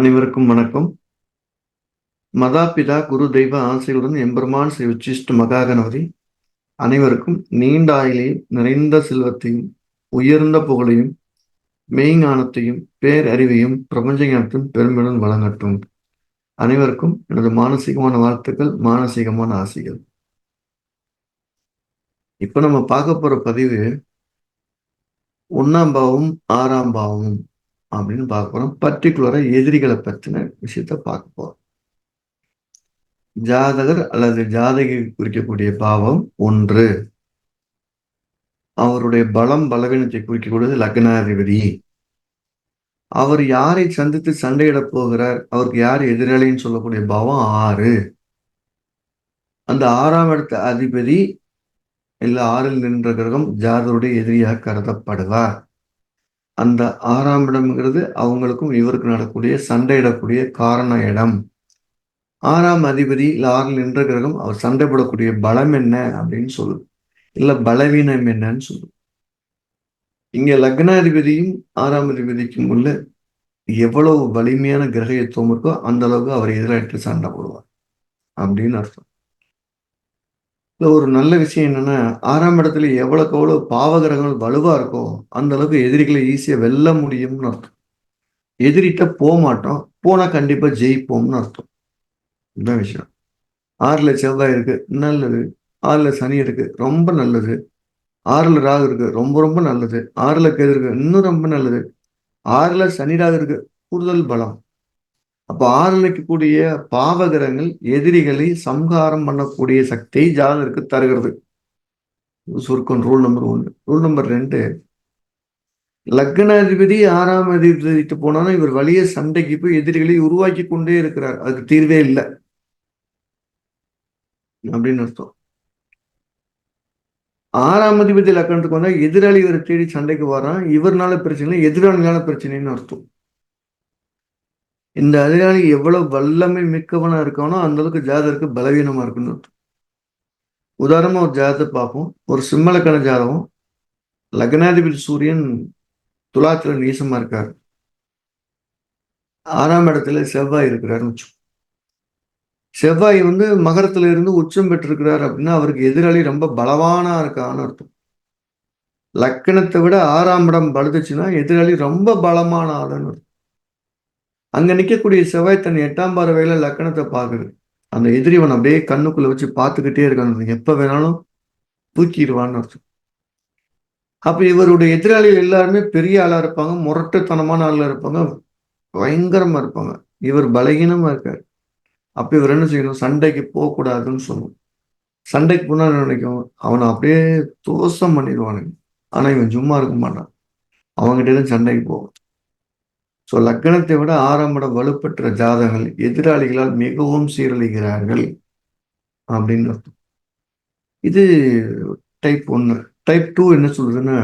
அனைவருக்கும் வணக்கம். மதாபிதா குரு தெய்வ ஆசையுடன் எம்பெருமான் ஸ்ரீ உச்சிஷ்ட மகாகணபதி அனைவருக்கும் நீண்ட ஆயுளையும் நிறைந்த செல்வத்தையும் உயர்ந்த புகழையும் மெய்ஞானத்தையும் பேரறிவையும் பிரபஞ்ச ஞானத்தையும் பெருமையுடன் வழங்கட்டும். அனைவருக்கும் எனது மானசீகமான வாழ்த்துக்கள், மானசீகமான ஆசைகள். இப்ப நம்ம பார்க்க போற பதிவு 1ஆம் பாவம் 6ஆம் பாவம் அப்படின்னு பார்க்க போறோம். பர்டிகுலரா எதிரிகளை பற்றின விஷயத்த பார்க்க போறோம். ஜாதகர் அல்லது ஜாதகை குறிக்கக்கூடிய பாவம் 1. அவருடைய பலம் பலவீனத்தை குறிக்கக்கூடியது லக்னாதிபதி. அவர் யாரை சந்தித்து சண்டையிட போகிறார், அவருக்கு யார் எதிராளின்னு சொல்லக்கூடிய பாவம் 6. அந்த 6ஆம் இடத்து அதிபதி இல்ல 6ல் நின்ற கிரகம் ஜாதருடைய எதிரியாக கருதப்படுவார். அந்த 6ஆம் இடம்ங்கிறது அவங்களுக்கும் இவருக்கு நடக்கூடிய சண்டையிடக்கூடிய காரண இடம். 6ஆம் அதிபதி இல்ல 6ல் நின்ற கிரகம் அவர் சண்டைப்படக்கூடிய பலம் என்ன அப்படின்னு சொல்லு, இல்ல பலவீனம் என்னன்னு சொல்லு. இங்க லக்னாதிபதியும் 6ஆம் அதிபதிக்கும் உள்ள எவ்வளவு வலிமையான கிரகத்துவம் இருக்கோ அந்த அளவுக்கு அவர் எதிராட்டு சண்டை போடுவார் அப்படின்னு அர்த்தம். இல்ல ஒரு நல்ல விஷயம் என்னன்னா, 6ஆம் இடத்துல எவ்வளவுக்கு எவ்வளவு பாவ கிரகங்கள் வலுவா இருக்கோ அந்த அளவுக்கு எதிரிகளை ஈஸியா வெல்ல முடியும்னு அர்த்தம். எதிரிட்ட போக மாட்டோம், போனா கண்டிப்பா ஜெயிப்போம்னு அர்த்தம். இதுதான் விஷயம். 6ல செவ்வாய் இருக்கு, நல்லது. 6ல சனி இருக்கு, ரொம்ப நல்லது. 6ல ராகு இருக்கு, ரொம்ப ரொம்ப நல்லது. 6ல கேது இருக்கு, இன்னும் ரொம்ப நல்லது. 6ல சனி ராகு இருக்கு, கூடுதல் பலம். அப்ப 6ல் இருக்கக்கூடிய பாவகிரகங்கள் எதிரிகளை சம்ஹாரம் பண்ணக்கூடிய சக்தியை ஜாதகருக்கு தருகிறது. சுருக்கம் ரூல் நம்பர் 1. ரூல் நம்பர் 2, லக்னாதிபதி 6ஆம் அதிபதிட்டு போனாலும் இவர் வலிய சண்டைக்கு போய் எதிரிகளை உருவாக்கி கொண்டே இருக்கிறார். அதுக்கு தீர்வே இல்லை அப்படின்னு அர்த்தம். 6ஆம் அதிபதி லக்னத்துக்கு வந்தா எதிராளி இவரை தேடி சண்டைக்கு வரான், இவர்னால பிரச்சனை, எதிராளினால பிரச்சனைன்னு அர்த்தம். இந்த எதிராளி எவ்வளவு வல்லமை மிக்கவனா இருக்கானோ அந்த அளவுக்கு ஜாதகருக்கு பலவீனமா இருக்குன்னு அர்த்தம். உதாரணமா ஒரு ஜாதகத்தை பார்ப்போம். ஒரு சிம்மலக்கண ஜாதகம், லக்னாதிபதி சூரியன் துலாத்துல நீசமா இருக்காரு, 6ஆம் இடத்துல செவ்வாய் இருக்கிறாருன்னு வச்சு. செவ்வாய் மகரத்துல இருந்து உச்சம் பெற்றிருக்கிறார் அப்படின்னா அவருக்கு எதிராளி ரொம்ப பலவானா இருக்கான்னு அர்த்தம். லக்கணத்தை விட 6ஆம் இடம் பழுதுச்சுன்னா எதிராளி ரொம்ப பலமான ஆளுன்னு அர்த்தம். அங்க நிக்கக்கூடிய செவ்வாய் தன் 8ஆம் பார்வையில லக்கணத்தை பார்க்குது. அந்த எதிரிவன் அப்படியே கண்ணுக்குள்ள வச்சு பார்த்துக்கிட்டே இருக்கான், எப்ப வேணாலும் தூக்கிடுவான்னு அர்த்தம். அப்ப இவருடைய எதிராளிகள் எல்லாருமே பெரிய ஆளா இருப்பாங்க, முரட்டுத்தனமான ஆளா இருப்பாங்க, பயங்கரமா இருப்பாங்க. இவர் பலகீனமா இருக்காரு. அப்ப இவர் என்ன செய்யணும், சண்டைக்கு போகக்கூடாதுன்னு சொல்லணும். சண்டைக்கு போனா நினைக்கும் அவனை அப்படியே தோசம் பண்ணிடுவானுங்க. ஆனா இவன் சும்மா இருக்க மாட்டான், அவங்ககிட்ட தான் சண்டைக்கு போவான். ஸோ லக்னத்தை விட 6ஆம் இடம் வலுப்பெற்ற ஜாதகங்கள் எதிராளிகளால் மிகவும் சீரழிகிறார்கள் அப்படின்னு அர்த்தம். இது டைப் 1. டைப் 2 என்ன சொல்றதுன்னா,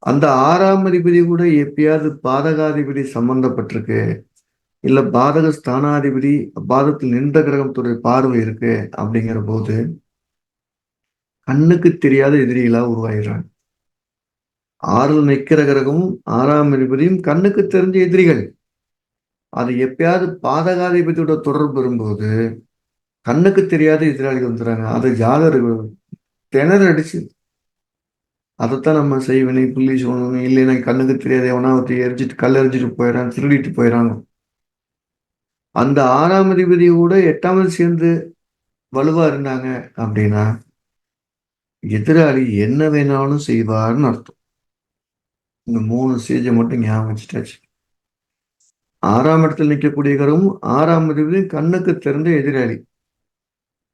அந்த 6ஆம் அதிபதி கூட எப்பயாவது பாதகாதிபதி சம்பந்தப்பட்டிருக்கு, இல்ல பாதக ஸ்தானாதிபதி பாதத்தில் நின்ற கிரகத்துடைய பார்வை இருக்கு அப்படிங்கிற போது கண்ணுக்கு தெரியாத எதிரிகளா உருவாகிறாங்க. 6ல் நிற்கிற கிரகமும் 6ஆம் அதிபதியும் கண்ணுக்கு தெரிஞ்ச எதிரிகள். அது எப்பயாவது பாதகாதிபதியோட தொடர்பு வரும்போது கண்ணுக்கு தெரியாத எதிராளிகள் வந்துடுறாங்க. அது ஜாதகர்கள் திணற அடிச்சு, அதைத்தான் நம்ம செய்வினை புள்ளி சொல்லணும், இல்லைன்னா கண்ணுக்கு தெரியாத எவனா ஒருத்தி எரிஞ்சிட்டு கல் எரிஞ்சிட்டு போயிடறான், திருடிட்டு போயிடறாங்க. அந்த 6ஆம் அதிபதி கூட 8ஆம் சேர்ந்து வலுவா இருந்தாங்க அப்படின்னா எதிராளி என்ன வேணாலும் செய்வார்னு அர்த்தம். இந்த 3 ஸ்டேஜை மட்டும் ஞாபகம் வச்சுட்டாச்சு. 6ஆம் இடத்தில் நிற்கக்கூடிய கிரகம் 6ஆம் அதிபதி கண்ணுக்கு தெரிந்த எதிராளி.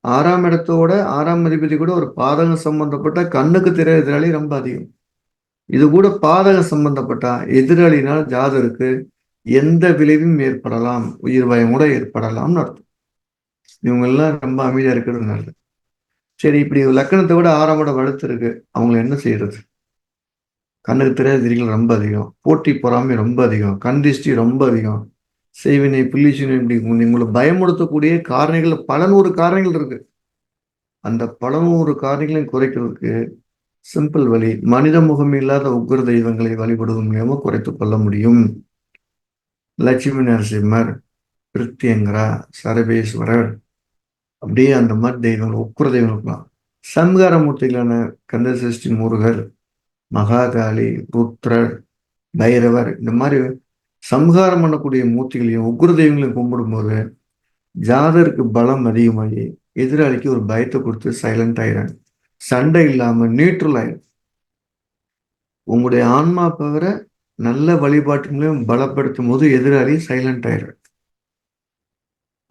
6ஆம் இடத்தோட 6ஆம் அதிபதி கூட ஒரு பாதகம் சம்பந்தப்பட்ட கண்ணுக்கு தெரியாத எதிராளி ரொம்ப அதிகம். இது கூட பாதகம் சம்பந்தப்பட்ட எதிராளினால் ஜாதகருக்கு எந்த விளைவும் ஏற்படலாம், உயிர் பயம் கூட ஏற்படலாம்னு அர்த்தம். இவங்க எல்லாம் ரொம்ப அமைதியா இருக்கிறது நல்லது. சரி, இப்படி லக்கணத்தை விட 6ஆம் இடம் வலுத்து இருக்கு, அவங்களை என்ன செய்யறது? கண்ணுக்கு தெரியாத எதிரிகள் ரொம்ப அதிகம், போட்டி பொறாமை ரொம்ப அதிகம், கண் திருஷ்டி ரொம்ப அதிகம், செய்வினை புள்ளி சூனியம், இப்படி உங்களை பயமுறுத்தக்கூடிய காரணிகள் பல நூறு காரணிகள் இருக்கு. அந்த பல நூறு காரணிகளையும் குறைக்கிறதுக்கு சிம்பிள் வழி, மனித முகம் இல்லாத உக்ர தெய்வங்களை வழிபடுவதன் மூலமா குறைத்துக் கொள்ள முடியும். லட்சுமி நரசிம்மர், பிரித்யங்கரா, சரபேஸ்வரர், அப்படியே அந்த மாதிரி தெய்வங்கள், உக்கிர தெய்வங்கள்லாம். சம்ஹார மூர்த்திகளான கந்தசஷ்டி முருகர், மகாகாளி, ருத்ரர், பைரவர், இந்த மாதிரி சம்ஹாரம் பண்ணக்கூடிய மூர்த்திகளையும் உக்கிர தெய்வங்களையும் கும்பிடும்போது ஜாதருக்கு பலம் அதிகமாகி எதிராளிக்கு ஒரு பயத்தை கொடுத்து சைலண்ட் ஆயிடுறாங்க. சண்டை இல்லாம நியூட்ரல் ஆயிடும். உங்களுடைய ஆன்மா பவர நல்ல வழிபாட்டு மூலியம் பலப்படுத்தும் போது எதிராளி சைலண்ட் ஆயிடுறாங்க.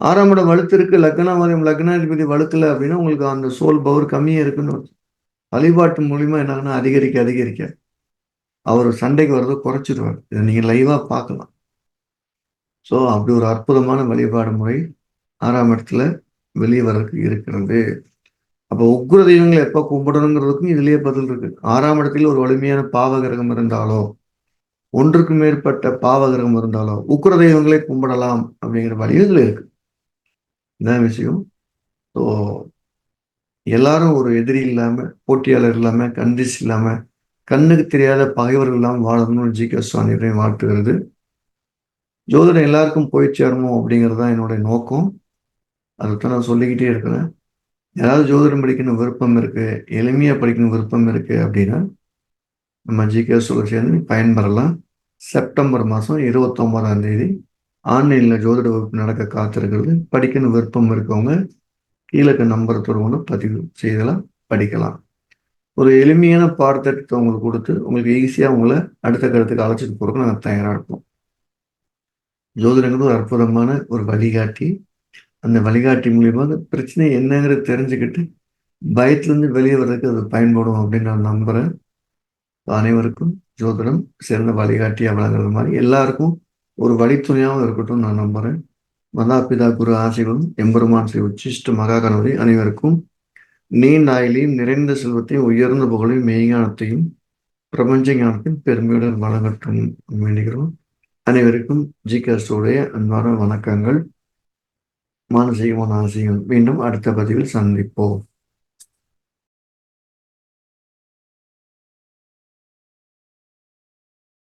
6ஆம் இடம் வலுத்து இருக்கு, லக்னாதிபதி லக்னாதிபதி வலுக்கல அப்படின்னா உங்களுக்கு அந்த சோல் பவர் கம்மியா இருக்குன்னு வழிபாட்டு மூலியமா என்ன அதிகரிக்க அவர் சண்டைக்கு வர்றதை குறைச்சிடுவார். இதை நீங்க லைவா பார்க்கலாம். ஸோ அப்படி ஒரு அற்புதமான வழிபாடு முறை 6ஆம் இடத்துல வெளியே வர்றதுக்கு இருக்கிறது. அப்போ உக்ர தெய்வங்களை எப்ப கும்பிடணுங்கிறதுக்கும் இதுலயே பதில் இருக்கு. 6ஆம் இடத்துல ஒரு வலிமையான பாவ கிரகம் இருந்தாலோ, ஒன்றுக்கு மேற்பட்ட பாவ கிரகம் இருந்தாலோ உக்ர தெய்வங்களை கும்பிடலாம் அப்படிங்கிற வழியும் இதுல இருக்கு. இதான் விஷயம். ஸோ எல்லாரும் ஒரு எதிரி இல்லாம, போட்டியாளர் இல்லாம, கண்டிஸ் இல்லாம, கண்ணுக்கு தெரியாத பகைவர்கள் இல்லாமல் வாழணும்னு ஜி.கே. சுவாமியுடைய வாழ்த்துகிறது. ஜோதிடம் எல்லாருக்கும் போய் சேரணும் அப்படிங்கிறது தான் என்னுடைய நோக்கம். அதைத்தான் நான் சொல்லிக்கிட்டே இருக்கிறேன். யாராவது ஜோதிடம் படிக்கணும் விருப்பம் இருக்கு, எளிமையா படிக்கணும் விருப்பம் இருக்கு அப்படின்னா நம்ம ஜி.கே. சேர்ந்து பயன்பெறலாம். செப்டம்பர் மாதம் 29ஆம் தேதி ஆன்லைன்ல ஜோதிட வகுப்பு நடக்க காத்திருக்கிறது. படிக்கணும் விருப்பம் இருக்கவங்க கீழே நம்பர் தொடர்பு பதிவு செய்தலாம், படிக்கலாம். ஒரு எளிமையான பாடத்திட்டத்தை உங்களுக்கு கொடுத்து உங்களுக்கு ஈஸியாக உங்களை அடுத்த கருத்துக்கு அழைச்சிட்டு போறதுக்கு நாங்கள் தயாராக இருப்போம். ஜோதிடங்கிறது ஒரு அற்புதமான ஒரு வழிகாட்டி. அந்த வழிகாட்டி மூலியமாக பிரச்சனை என்னங்கிறது தெரிஞ்சுக்கிட்டு பயத்திலிருந்து வெளியே வர்றதுக்கு அது பயன்படும் அப்படின்னு நான் நம்புறேன். அனைவருக்கும் ஜோதிடம் சிறந்த வழிகாட்டியாக வழங்குறது மாதிரி எல்லாருக்கும் ஒரு வழித்துணையாகவும் இருக்கட்டும் நான் நம்புறேன். மதாபிதா குரு ஆசைகளும் எம்பெருமான் ஸ்ரீ உச்சிஷ்ட மகா கணபதி அனைவருக்கும் நீண்ட ஆயுளையும் நிறைந்த செல்வத்தையும் உயர்ந்த புகழையும் மெய்ஞானத்தையும் பிரபஞ்ச ஞானத்தையும் பெருமையுடன் வழங்கட்டும் வேண்டுகிறோம். அனைவருக்கும் ஜி.கே. அன்பான வணக்கங்கள். மானசீகமான ஆசைகள். மீண்டும் அடுத்த பதிவில் சந்திப்போம்.